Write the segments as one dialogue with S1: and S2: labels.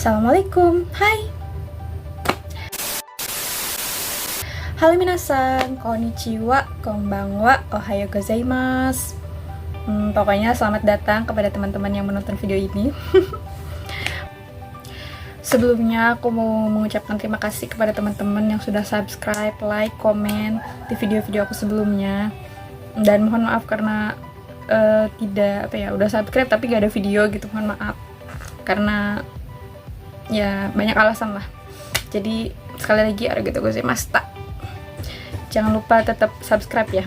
S1: Assalamualaikum, hai. Halo minasan, konnichiwa, konbanwa, ohayo gozaimasu. Pokoknya selamat datang kepada teman-teman yang menonton video ini. Sebelumnya aku mau mengucapkan terima kasih kepada teman-teman yang sudah subscribe, like, komen di video-video aku sebelumnya. Dan mohon maaf karena udah subscribe tapi gak ada video gitu, mohon maaf. Karena ya banyak alasan lah. Jadi sekali lagi arigatou gozaimasu. Jangan lupa tetap subscribe ya.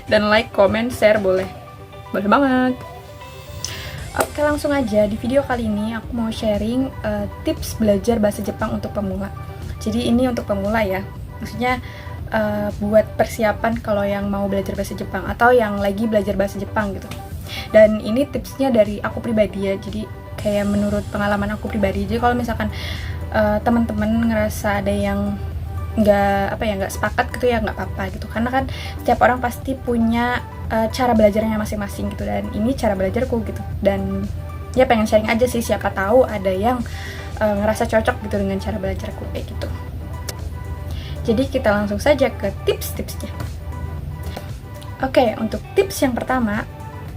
S1: Dan like, comment, share boleh banget. Oke, langsung aja. Di video kali ini aku mau sharing tips belajar bahasa Jepang untuk pemula. Jadi ini untuk pemula ya, maksudnya buat persiapan kalau yang mau belajar bahasa Jepang atau yang lagi belajar bahasa Jepang gitu. Dan ini tipsnya dari aku pribadi ya, jadi kayak menurut pengalaman aku pribadi. Jadi kalau misalkan teman-teman ngerasa ada yang nggak sepakat gitu ya, nggak apa-apa gitu, karena kan setiap orang pasti punya cara belajarnya masing-masing gitu, dan ini cara belajarku gitu, dan ya pengen sharing aja sih, siapa tahu ada yang ngerasa cocok gitu dengan cara belajarku kayak gitu. Jadi kita langsung saja ke tips-tipsnya. Oke, untuk tips yang pertama,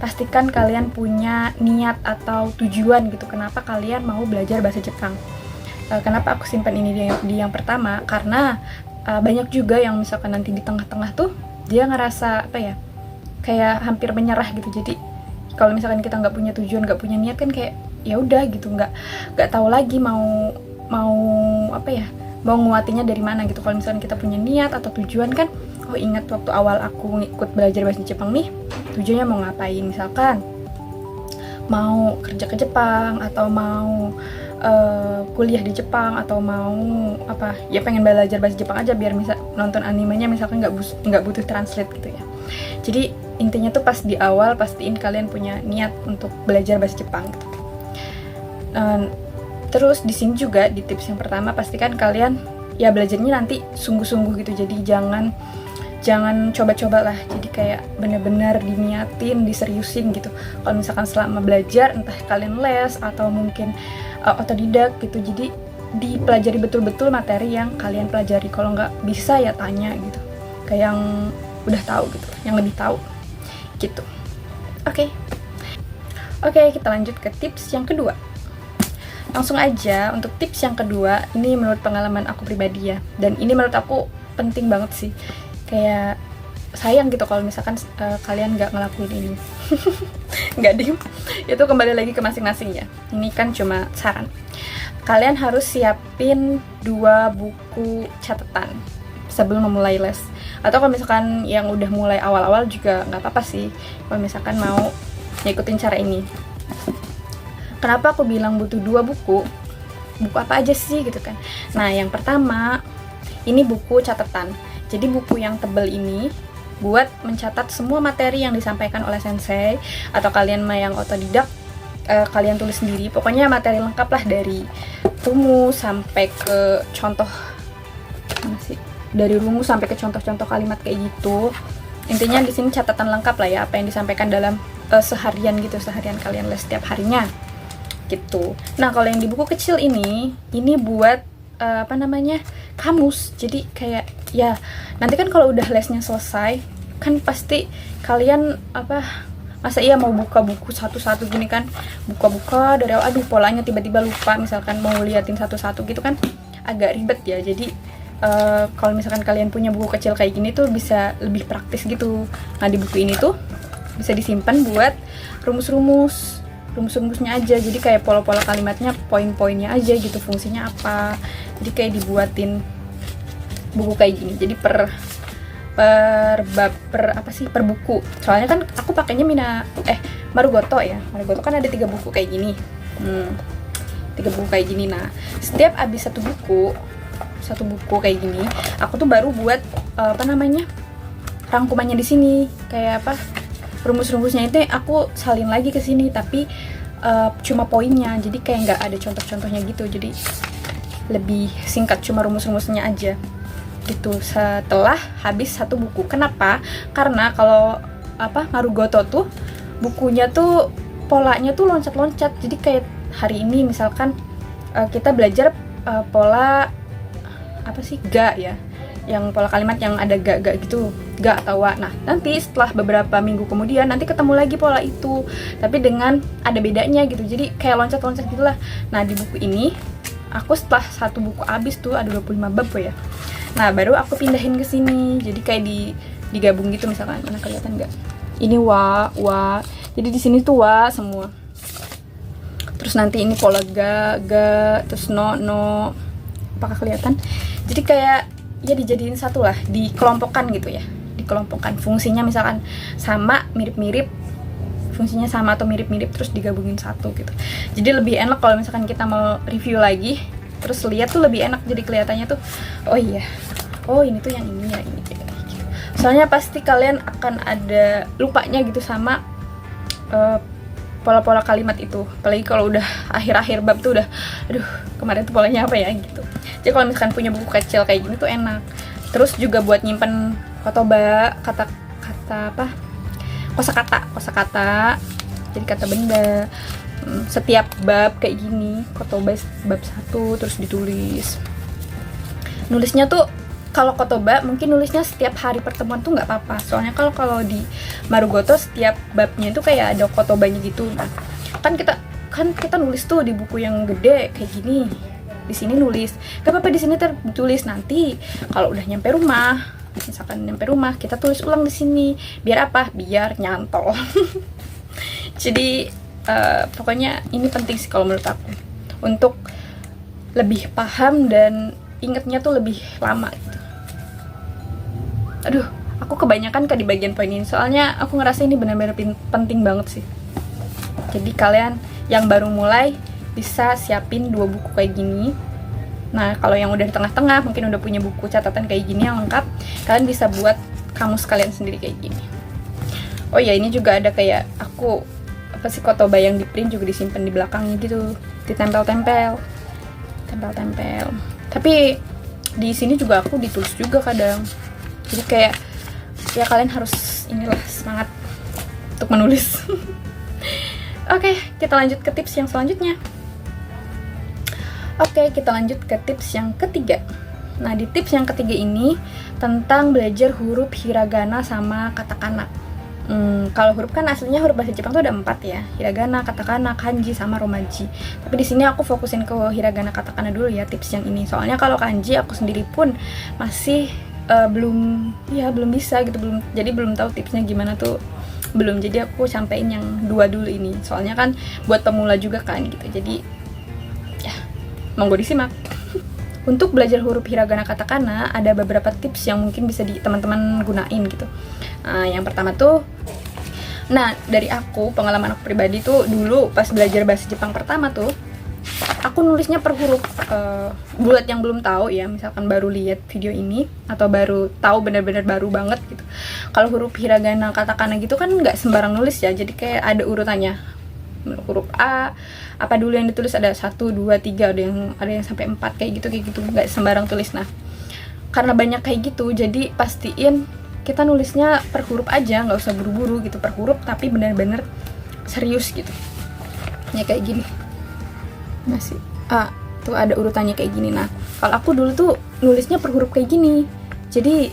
S1: pastikan kalian punya niat atau tujuan gitu, kenapa kalian mau belajar bahasa Jepang. Kenapa aku simpan ini di yang pertama, karena banyak juga yang misalkan nanti di tengah-tengah tuh dia ngerasa kayak hampir menyerah gitu. Jadi kalau misalkan kita nggak punya tujuan, nggak punya niat kan kayak ya udah gitu, nggak tahu lagi mau nguatinya dari mana gitu. Kalau misalkan kita punya niat atau tujuan kan, oh ingat waktu awal aku ngikut belajar bahasa Jepang nih, tujuannya mau ngapain, misalkan mau kerja ke Jepang atau mau kuliah di Jepang atau mau pengen belajar bahasa Jepang aja biar bisa nonton animenya, misalkan nggak butuh translate gitu ya. Jadi intinya tuh pas di awal pastiin kalian punya niat untuk belajar bahasa Jepang gitu. Terus di sini juga di tips yang pertama, pastikan kalian ya belajarnya nanti sungguh-sungguh gitu. Jadi jangan coba-coba lah, jadi kayak bener-bener diniatin, diseriusin gitu. Kalau misalkan selama belajar, entah kalian les atau mungkin otodidak gitu, jadi dipelajari betul-betul materi yang kalian pelajari. Kalau nggak bisa ya tanya gitu, kayak yang udah tahu gitu, yang lebih tahu gitu. Oke, kita lanjut ke tips yang kedua. Langsung aja untuk tips yang kedua, ini menurut pengalaman aku pribadi ya, dan ini menurut aku penting banget sih. Kayak sayang gitu kalau misalkan kalian nggak ngelakuin ini. Nggak diem, itu kembali lagi ke masing-masing ya. Ini kan cuma saran. Kalian harus siapin 2 buku catatan sebelum memulai les. Atau kalau misalkan yang udah mulai awal-awal juga nggak apa-apa sih, kalau misalkan mau ngikutin cara ini. Kenapa aku bilang butuh 2 buku? Buku apa aja sih gitu kan? Nah, yang pertama ini buku catatan. Jadi buku yang tebal ini buat mencatat semua materi yang disampaikan oleh sensei, atau kalian yang otodidak, kalian tulis sendiri. Pokoknya materi lengkap lah, dari rumus sampai ke contoh, dari rumus sampai ke contoh-contoh kalimat kayak gitu. Intinya di sini catatan lengkap lah ya, apa yang disampaikan dalam seharian kalian les setiap harinya gitu. Nah, kalau yang di buku kecil ini buat kamus. Jadi kayak ya nanti kan kalau udah lesnya selesai kan pasti kalian masa iya mau buka buku satu-satu gini kan, buka-buka dari awal, polanya tiba-tiba lupa, misalkan mau liatin satu-satu gitu kan agak ribet ya. Jadi kalau misalkan kalian punya buku kecil kayak gini tuh bisa lebih praktis gitu. Nah, di buku ini tuh bisa disimpan buat rumusnya aja. Jadi kayak pola-pola kalimatnya, poin-poinnya aja gitu, fungsinya apa. Jadi kayak dibuatin buku kayak gini. Jadi per buku. Soalnya kan aku pakainya Marugoto ya. Marugoto kan ada 3 buku kayak gini. 3 buku kayak gini. Nah, setiap habis satu buku kayak gini, aku tuh baru buat rangkumannya di sini. Kayak rumus-rumusnya itu aku salin lagi ke sini, tapi cuma poinnya. Jadi kayak nggak ada contoh-contohnya gitu. Jadi lebih singkat, cuma rumus-rumusnya aja gitu setelah habis satu buku. Kenapa? Karena kalau Marugoto tuh bukunya tuh polanya tuh loncat-loncat. Jadi kayak hari ini misalkan kita belajar pola apa sih, ga ya, yang pola kalimat yang ada ga gitu, ga atau wa. Nah nanti setelah beberapa minggu kemudian nanti ketemu lagi pola itu, tapi dengan ada bedanya gitu, jadi kayak loncat-loncat gitulah. Nah di buku ini aku setelah satu buku habis tuh, ada 25 bab ya, nah baru aku pindahin ke sini, jadi kayak digabung gitu. Misalkan mana kelihatan nggak, ini wa, jadi di sini tuh wa semua, terus nanti ini pola ga, terus no, apakah kelihatan? Jadi kayak ya dijadiin satu lah, dikelompokkan gitu ya, dikelompokkan fungsinya, misalkan sama, mirip-mirip, fungsinya sama atau mirip-mirip, terus digabungin satu gitu. Jadi lebih enak kalau misalkan kita mau review lagi, terus lihat tuh lebih enak, jadi kelihatannya tuh oh iya, oh ini tuh yang ini ya, ini gitu. Soalnya pasti kalian akan ada lupanya gitu sama pola-pola kalimat itu, apalagi kalau udah akhir-akhir bab tuh udah aduh kemarin tuh polanya apa ya gitu. Jadi kalau misalkan punya buku kecil kayak gini tuh enak. Terus juga buat nyimpen kotoba, kata-kata apa, kosakata, jadi kata benda. Setiap bab kayak gini, kotoba bab 1 terus ditulis. Nulisnya tuh kalau kotoba mungkin nulisnya setiap hari pertemuan tuh nggak apa-apa. Soalnya kalau di Marugoto setiap babnya itu kayak ada kotobanya gitu. Nah, kan kita nulis tuh di buku yang gede kayak gini. Di sini nulis. Gak apa-apa di sini tertulis, nanti kalau udah nyampe rumah, misalkan nyampe rumah kita tulis ulang di sini. Biar apa? Biar nyantol. Jadi pokoknya ini penting sih kalau menurut aku, untuk lebih paham dan ingetnya tuh lebih lama gitu. Aduh, aku kebanyakan di bagian poin ini, soalnya aku ngerasa ini benar-benar penting banget sih. Jadi kalian yang baru mulai bisa siapin 2 buku kayak gini. Nah kalau yang udah di tengah-tengah mungkin udah punya buku catatan kayak gini yang lengkap, kalian bisa buat kamus kalian sendiri kayak gini. Oh ya, ini juga ada kayak aku apa sih, kotoba yang di print juga disimpan di belakangnya gitu, ditempel-tempel. Tapi di sini juga aku ditulis juga kadang. Jadi kayak ya kalian harus inilah semangat untuk menulis. Oke, kita lanjut ke tips yang selanjutnya. Oke, kita lanjut ke tips yang ketiga. Nah, di tips yang ketiga ini tentang belajar huruf hiragana sama katakana. Kalau huruf kan aslinya huruf bahasa Jepang tuh ada 4 ya, hiragana, katakana, kanji, sama romaji. Tapi di sini aku fokusin ke hiragana, katakana dulu ya tips yang ini. Soalnya kalau kanji aku sendiri pun masih belum bisa gitu, jadi belum tahu tipsnya gimana tuh, belum. Jadi aku sampein yang 2 dulu ini. Soalnya kan buat pemula juga kan gitu. Jadi ya, monggo disimak. Untuk belajar huruf hiragana, katakana ada beberapa tips yang mungkin bisa teman-teman gunain gitu. Yang pertama tuh, nah dari aku, pengalaman aku pribadi tuh dulu pas belajar bahasa Jepang pertama tuh, aku nulisnya per huruf. Buat yang belum tahu ya, misalkan baru lihat video ini atau baru tahu, benar-benar baru banget gitu. Kalau huruf hiragana, katakana gitu kan nggak sembarang nulis ya, jadi kayak ada urutannya. Huruf A, apa dulu yang ditulis, ada 1, 2, 3, ada yang sampai 4 kayak gitu, nggak sembarang tulis. Nah, karena banyak kayak gitu, jadi pastiin kita nulisnya per huruf aja, nggak usah buru-buru gitu per huruf, tapi benar-benar serius gitu. Ya kayak gini. Masih tuh ada urutannya kayak gini. Nah, kalau aku dulu tuh nulisnya per huruf kayak gini. Jadi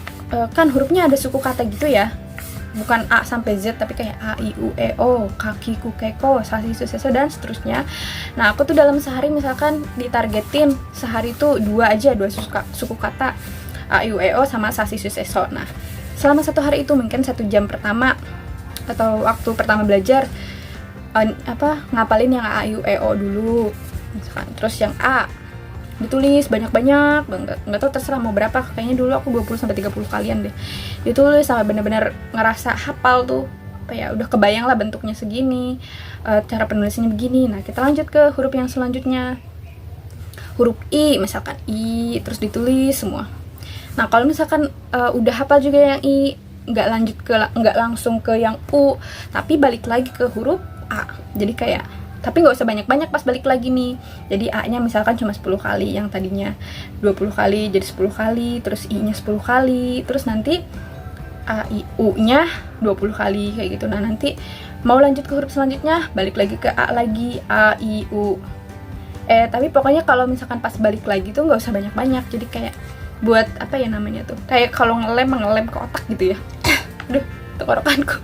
S1: kan hurufnya ada suku kata gitu ya. Bukan A sampai Z, tapi kayak A, I, U, E, O, kaki, ku, keko, sasi, su, seso, dan seterusnya. Nah, aku tuh dalam sehari misalkan ditargetin sehari tuh 2 suku kata, A, I, U, E, O, sama sasi, su, seso. Nah, selama 1 hari itu mungkin 1 jam pertama atau waktu pertama belajar ngapalin yang A, I, U, E, O dulu misalkan. Terus yang A ditulis banyak-banyak banget, nggak tahu terserah mau berapa, kayaknya dulu aku 20-30 kalian deh ditulis sampai bener-bener ngerasa hafal tuh, apa ya, udah kebayang lah bentuknya segini, cara penulisannya begini. Nah, kita lanjut ke huruf yang selanjutnya, huruf I misalkan, I terus ditulis semua. Nah, kalau misalkan udah hafal juga yang I, nggak langsung ke yang U, tapi balik lagi ke huruf A. Jadi kayak, tapi nggak usah banyak-banyak pas balik lagi nih. Jadi A-nya misalkan cuma 10 kali, yang tadinya 20 kali jadi 10 kali, terus I-nya 10 kali, terus nanti A, I, U-nya 20 kali kayak gitu. Nah, nanti mau lanjut ke huruf selanjutnya, balik lagi ke A lagi, A, I, U. Tapi pokoknya kalau misalkan pas balik lagi tuh nggak usah banyak-banyak, jadi kayak buat apa ya namanya tuh, kayak kalau ngelem ke otak gitu ya. Aduh, tenggorokanku.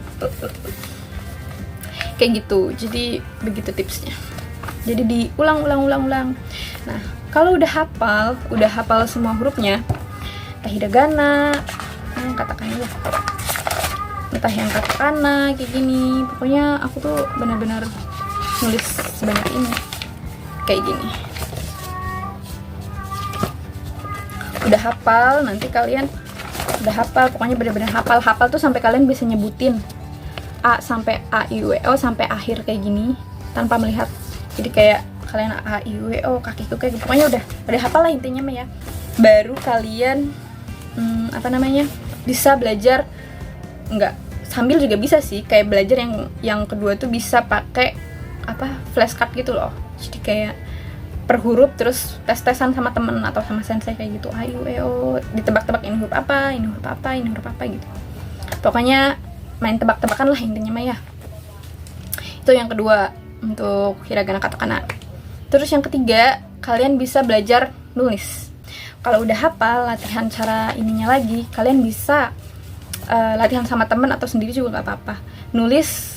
S1: Kayak gitu. Jadi begitu tipsnya. Jadi diulang. Nah, kalau udah hafal semua hurufnya, entah hiragana, katakannya ya, entah yang katakana kayak gini, pokoknya aku tuh benar-benar nulis sebanyak ini kayak gini. Udah hafal, nanti kalian udah hafal, pokoknya benar-benar hafal tuh sampai kalian bisa nyebutin A sampai A I W O sampai akhir kayak gini tanpa melihat. Jadi kayak kalian A I W O kakiku kayak gitu. Pokoknya udah hafal lah intinya mah ya. Baru kalian bisa belajar, enggak sambil juga bisa sih, kayak belajar yang kedua tuh bisa pakai flashcard gitu loh. Jadi kayak per huruf terus tes-tesan sama temen atau sama sensei kayak gitu, A I W O, ditebak-tebak ini huruf apa gitu. Pokoknya main tebak-tebakan lah intinya mah ya. Itu yang kedua untuk hiragana katakana. Terus yang ketiga, kalian bisa belajar nulis. Kalau udah hafal, latihan cara ininya lagi, kalian bisa latihan sama temen atau sendiri juga nggak apa-apa. Nulis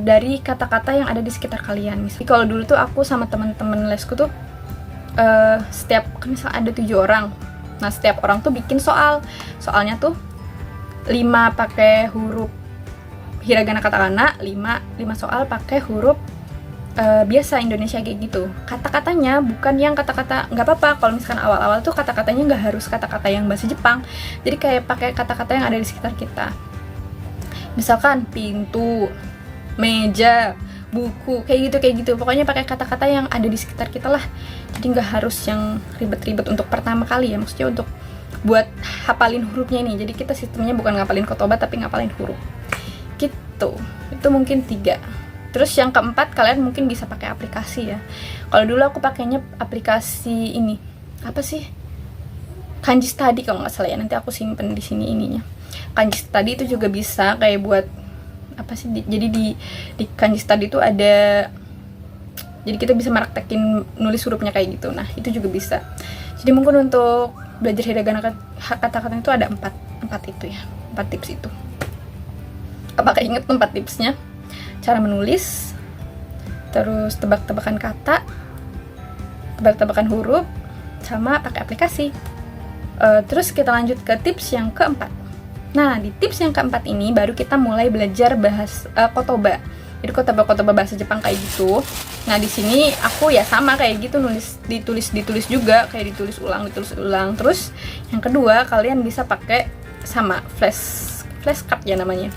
S1: dari kata-kata yang ada di sekitar kalian. Misalnya kalau dulu tuh aku sama temen-temen lesku tuh misalnya ada 7 orang. Nah, setiap orang tuh bikin soalnya tuh 5 pakai huruf hiragana katakana, 5 soal pakai huruf biasa Indonesia kayak gitu. Kata-katanya bukan yang kata-kata, nggak apa-apa kalau misalkan awal-awal tuh kata-katanya nggak harus kata-kata yang bahasa Jepang. Jadi kayak pakai kata-kata yang ada di sekitar kita. Misalkan pintu, meja, buku, kayak gitu. Pokoknya pakai kata-kata yang ada di sekitar kita lah. Jadi nggak harus yang ribet-ribet untuk pertama kali ya. Maksudnya untuk buat hafalin hurufnya ini. Jadi kita sistemnya bukan ngapalin kotoba tapi ngapalin huruf. Gitu. Itu mungkin 3. Terus yang keempat, kalian mungkin bisa pakai aplikasi ya. Kalau dulu aku pakainya aplikasi ini. Apa sih? Kanji Study kalau nggak salah ya. Nanti aku simpen di sini ininya. Kanji Study itu juga bisa kayak buat apa sih? Jadi di Kanji Study itu ada, jadi kita bisa meraktekin nulis hurufnya kayak gitu. Nah, itu juga bisa. Jadi mungkin untuk belajar hiragana kata-kata itu ada 4 itu ya. 4 tips itu. Apakah inget 4 tipsnya? Cara menulis, terus tebak-tebakan kata, tebak-tebakan huruf, sama pakai aplikasi. Terus kita lanjut ke tips yang keempat. Nah, di tips yang keempat ini baru kita mulai belajar kotoba. Jadi kotoba bahasa Jepang kayak gitu. Nah, di sini aku ya sama kayak gitu, ditulis juga, kayak ditulis ulang. Terus yang kedua, kalian bisa pakai sama flashcard ya namanya.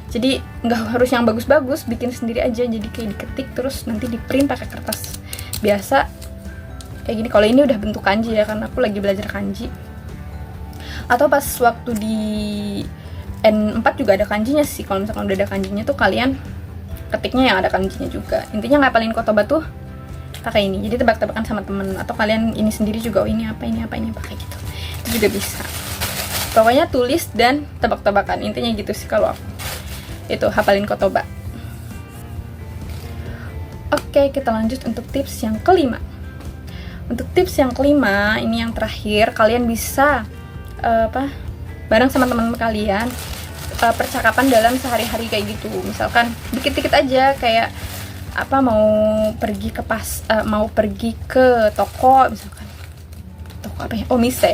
S1: Jadi nggak harus yang bagus-bagus, bikin sendiri aja. Jadi kayak diketik terus nanti di print pakai kertas biasa kayak gini. Kalau ini udah bentuk kanji ya, karena aku lagi belajar kanji. Atau pas waktu di N4 juga ada kanjinya sih. Kalau misalkan udah ada kanjinya tuh kalian ketiknya yang ada kanjinya juga. Intinya ngapalin kotoba tuh pakai ini. Jadi tebak-tebakan sama temen atau kalian ini sendiri juga. Oh, ini apa kayak gitu. Itu juga bisa. Pokoknya tulis dan tebak-tebakan. Intinya gitu sih kalau aku. Itu hafalin kotoba. Oke, kita lanjut untuk tips yang kelima. Untuk tips yang kelima, ini yang terakhir, kalian bisa bareng sama teman kalian percakapan dalam sehari-hari kayak gitu. Misalkan dikit-dikit aja kayak mau pergi ke toko, misalkan toko apa ya? Oh, mise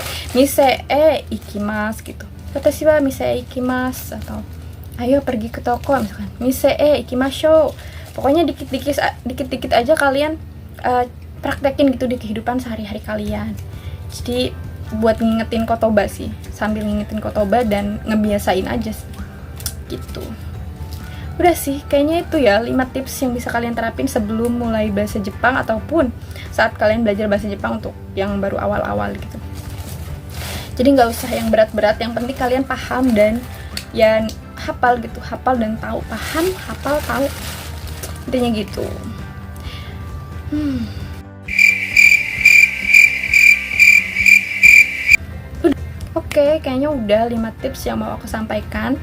S1: ikimasu gitu. Watashi wa mise ikimasu, atau ayo pergi ke toko, misalkan mise ikimashou. Pokoknya dikit-dikit aja kalian praktekin gitu di kehidupan sehari-hari kalian. Jadi buat ngingetin kotoba sih, sambil ngingetin kotoba dan ngebiasain aja sih. Gitu. Udah sih, kayaknya itu ya 5 tips yang bisa kalian terapin sebelum mulai bahasa Jepang ataupun saat kalian belajar bahasa Jepang untuk yang baru awal-awal gitu. Jadi nggak usah yang berat-berat, yang penting kalian paham dan ya hafal gitu, hafal dan tahu, paham, hafal, tahu, intinya gitu. Oke, kayaknya udah 5 tips yang mau aku sampaikan,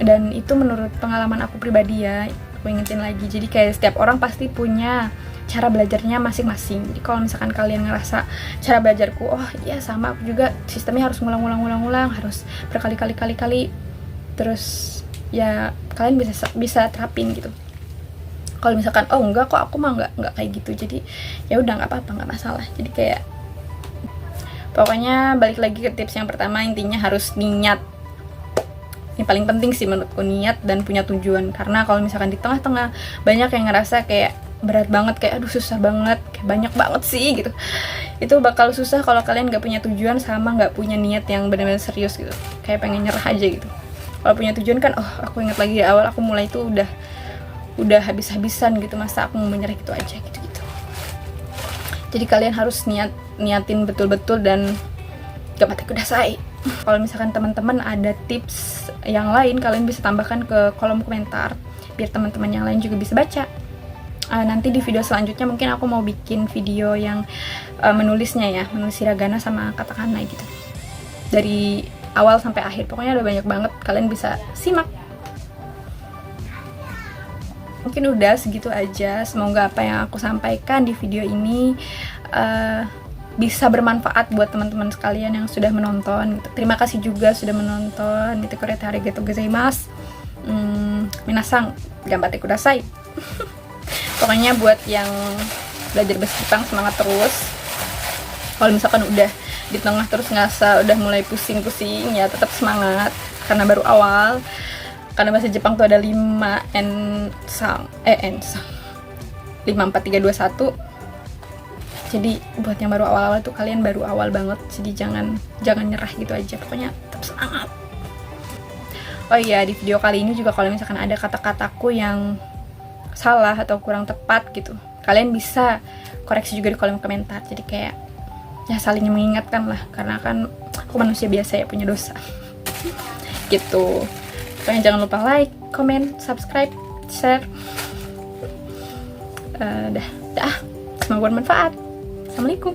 S1: dan itu menurut pengalaman aku pribadi ya, aku ingetin lagi. Jadi kayak setiap orang pasti punya cara belajarnya masing-masing. Jadi kalau misalkan kalian ngerasa cara belajarku, oh iya sama, aku juga sistemnya harus ngulang-ngulang, harus berkali-kali, terus ya kalian bisa terapin gitu. Kalau misalkan oh enggak kok, aku mah enggak kayak gitu, jadi ya udah nggak apa-apa, nggak masalah. Jadi kayak pokoknya balik lagi ke tips yang pertama, intinya harus niat. Ini paling penting sih menurutku, niat dan punya tujuan. Karena kalau misalkan di tengah-tengah banyak yang ngerasa kayak berat banget, kayak aduh susah banget, kayak banyak banget sih gitu, itu bakal susah kalau kalian gak punya tujuan sama gak punya niat yang benar-benar serius gitu, kayak pengen nyerah aja gitu. Kalau punya tujuan kan, oh aku ingat lagi di awal aku mulai itu udah habis-habisan gitu, masa aku mau menyerah gitu aja gitu. Jadi kalian harus niatin betul-betul dan gambatte kudasai. Kalau misalkan teman-teman ada tips yang lain, kalian bisa tambahkan ke kolom komentar biar teman-teman yang lain juga bisa baca. Nanti di video selanjutnya mungkin aku mau bikin video yang menulisnya ya, menulis hiragana sama katakana gitu, dari awal sampai akhir. Pokoknya ada banyak banget, kalian bisa simak. Mungkin udah segitu aja. Semoga apa yang aku sampaikan di video ini bisa bermanfaat buat teman-teman sekalian yang sudah menonton gitu. Terima kasih juga sudah menonton. Korete arigatou gozaimasu. Minasang gambatte kudasai. Pokoknya buat yang belajar bahasa Jepang, semangat terus. Kalau misalkan udah di tengah terus ngerasa udah mulai pusing-pusing, ya tetap semangat karena baru awal. Karena bahasa Jepang tuh ada 5 ensang 5, 4, 3, 2, 1. Jadi buat yang baru awal-awal tuh, kalian baru awal banget, jadi jangan nyerah gitu aja, pokoknya tetap semangat. Oh iya, di video kali ini juga kalau misalkan ada kata-kataku yang salah atau kurang tepat gitu, kalian bisa koreksi juga di kolom komentar. Jadi kayak ya saling mengingatkan lah, karena kan aku manusia biasa ya, punya dosa gitu. Pokoknya jangan lupa like, comment, subscribe, share. Dah, semoga bermanfaat. Assalamualaikum.